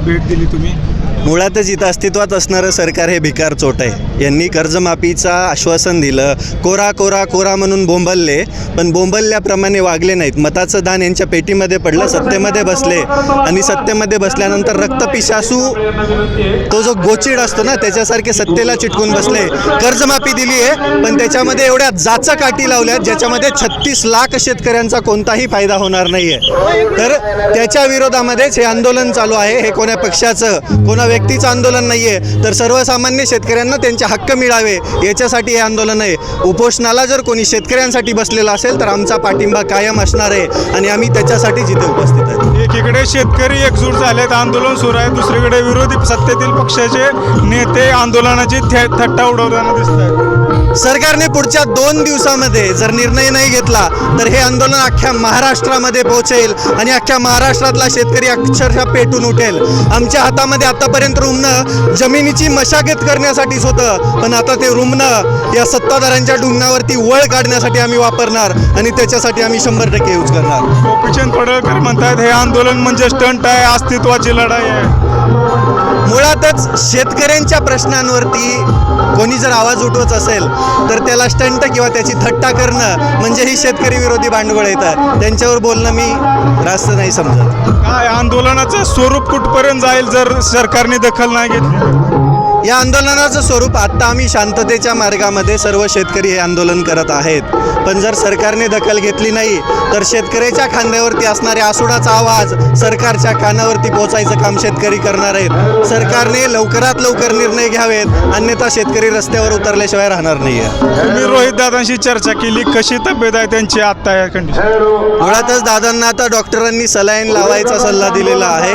भेट दिली तुम्ही? मुळातच इथं अस्तित्वात असणारं सरकार हे भिकार चोट आहे. यांनी कर्जमाफीचा आश्वासन दिलं, कोरा कोरा कोरा म्हणून बोंबलले, पण बोंबलल्याप्रमाणे वागले नाहीत. मताचं दान यांच्या पेटीमध्ये पडलं, सत्तेमध्ये बसले आणि सत्तेमध्ये बसल्यानंतर रक्तपिशासू तो जो गोचिड असतो ना त्याच्यासारखे सत्तेला चिटकून बसले. कर्जमाफी दिली आहे पण त्याच्यामध्ये एवढ्या जाचा काठी लावल्यात ज्याच्यामध्ये 36 लाख शेतकऱ्यांचा कोणताही फायदा होणार नाही आहे. तर त्याच्या विरोधामध्येच हे आंदोलन चालू आहे. हे कोणा पक्षाचं कोणा व्यक्तीचं आंदोलन नाही आहे, तर सर्वसामान्य शेतकऱ्यांना त्यांचे हक्क मिळावे याच्यासाठी हे आंदोलन आहे. उपोषणाला जर कोणी शेतकऱ्यांसाठी बसलेला असेल तर आमचा पाठिंबा कायम असणार आहे आणि आम्ही त्याच्यासाठीच इथे उपस्थित आहेत. एकीकडे शेतकरी एकजूट झालेत, आंदोलन सुरू आहे, दुसरीकडे विरोधी सत्तेतील पक्षाचे नेते आंदोलनाची थट्टा उडवताना दिसत आहेत. सरकारने पुढच्या 2 दिवसामध्ये जर निर्णय नाही घेतला तर हे आंदोलन अख्ख्या महाराष्ट्रामध्ये पोहोचेल आणि अख्ख्या महाराष्ट्रातला शेतकरी अक्षरशः पेटून उठेल. आमच्या हातामध्ये आतापर्यंत रुमणं जमिनीची मशागत करण्यासाठीच होतं, पण आता ते रुमणं या सत्ताधाऱ्यांच्या डुंगणावरती वळ काढण्यासाठी आम्ही वापरणार आणि त्याच्यासाठी आम्ही 100% यूज करणार. गोपीचंद पडळकर म्हणतात हे आंदोलन म्हणजे स्टंट आहे, अस्तित्वाची लढाई आहे. मुळातच शेतकऱ्यांच्या प्रश्नांवरती कोणी जर आवाज उठवत असेल तर त्याला स्टंट किंवा त्याची थट्टा करणं म्हणजे ही शेतकरी विरोधी भांडवल येतात. त्यांच्यावर बोलणं मी रास्त नाही समजत. काय आंदोलनाचं स्वरूप कुठपर्यंत जाईल जर सरकारने दखल नाही घेतली? या आंदोलनाचं स्वरूप आत्ता आम्ही शांततेच्या मार्गामध्ये सर्व शेतकरी हे आंदोलन करत आहेत, पण जर सरकारने दखल घेतली नाही तर शेतकऱ्याच्या खांद्यावरती असणाऱ्या आसुडाचा आवाज सरकारच्या कानावरती पोहोचायचं काम शेतकरी करणार आहेत. सरकारने लवकरात लवकर निर्णय घ्यावेत, अन्यथा शेतकरी रस्त्यावर उतरल्याशिवाय राहणार नाही आहे. तुम्ही रोहित दादांशी चर्चा केली, कशी तब्येत आहे त्यांची आत्ता या कंडिशन? मुळातच दादांना आता डॉक्टरांनी सलाईन लावायचा सल्ला दिलेला आहे.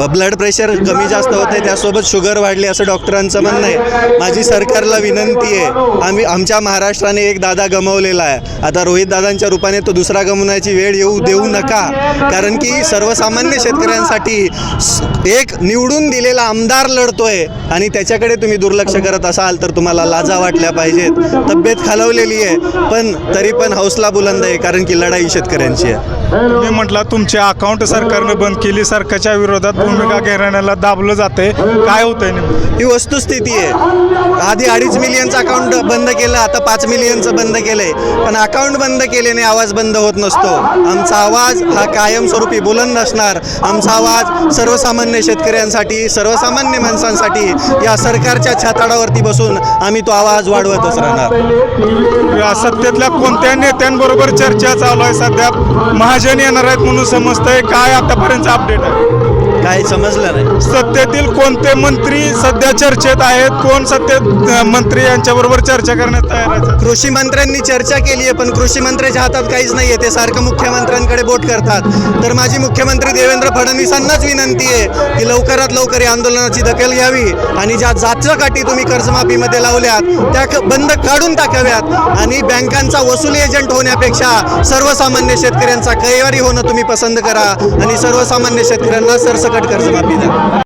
ब्लड प्रेशर कमी जास्त होते, त्यासोबत शुगर वाढली असं डॉक्टरांचं म्हणणं आहे. माझी सरकारला विनंती आहे, आमच्या महाराष्ट्राने एक दादा गमावलेला आहे, आता रोहित दादांच्या रूपाने तो दुसरा गमवण्याची वेळ येऊ देऊ नका. कारण की सर्वसामान्य शेतकऱ्यांसाठी एक निवडून दिलेला आमदार लढतोय आणि त्याच्याकडे तुम्ही दुर्लक्ष करत असाल तर तुम्हाला लाजा वाटल्या पाहिजेत. तब्येत खालवलेली आहे पण तरी पण हौसला बुलंद आहे, कारण की लढाई शेतकऱ्यांची आहे. तुम्ही म्हटलं तुमचे अकाउंट सरकारनं बंद केली, सरकारच्या विरोधात भूमिका घेणाऱ्याला दाबलं जाते, काय होतंय नेमकं? ही वस्तुस्थिती आहे. आधी 2.5 मिलियनचं अकाउंट बंद केलं, आता 5 मिलियनचं बंद केलंय, पण अकाउंट बंद केल्याने आवाज बंद होत नसतो. आमचा आवाज हा कायमस्वरूपी बुलंद असणार. आमचा आवाज सर्वसामान्य शेतकऱ्यांसाठी, सर्वसामान्य माणसांसाठी या सरकारच्या छाताडावरती बसून आम्ही तो आवाज वाढवतच राहणार. या सत्तेतल्या कोणत्या नेत्यांबरोबर चर्चा चालू आहे सध्या? महाजन येणार आहेत म्हणून समजतंय, काय आतापर्यंत अपडेट आहे? काय समजलं नाही. सत्तेतील कोणते मंत्री सध्या चर्चेत आहेत? कोण सत्तेत मंत्री यांच्याबरोबर चर्चा करण्यात तयार आहेत? कृषी मंत्र्यांनी चर्चा केली आहे, पण कृषी मंत्र्याच्या हातात काहीच नाही आहे. ते सारखं मुख्यमंत्र्यांकडे बोट करतात. तर माझी मुख्यमंत्री देवेंद्र फडणवीसांनाच विनंती आहे की लवकरात लवकर या आंदोलनाची दखल घ्यावी आणि ज्या जाचक काठी तुम्ही कर्जमाफीमध्ये लावल्यात त्या बंद काढून टाकाव्यात आणि बँकांचा वसुली एजंट होण्यापेक्षा सर्वसामान्य शेतकऱ्यांचा कैवारी होणं तुम्ही पसंत करा आणि सर्वसामान्य शेतकऱ्यांना सरसकट कर्जमाफी द्या.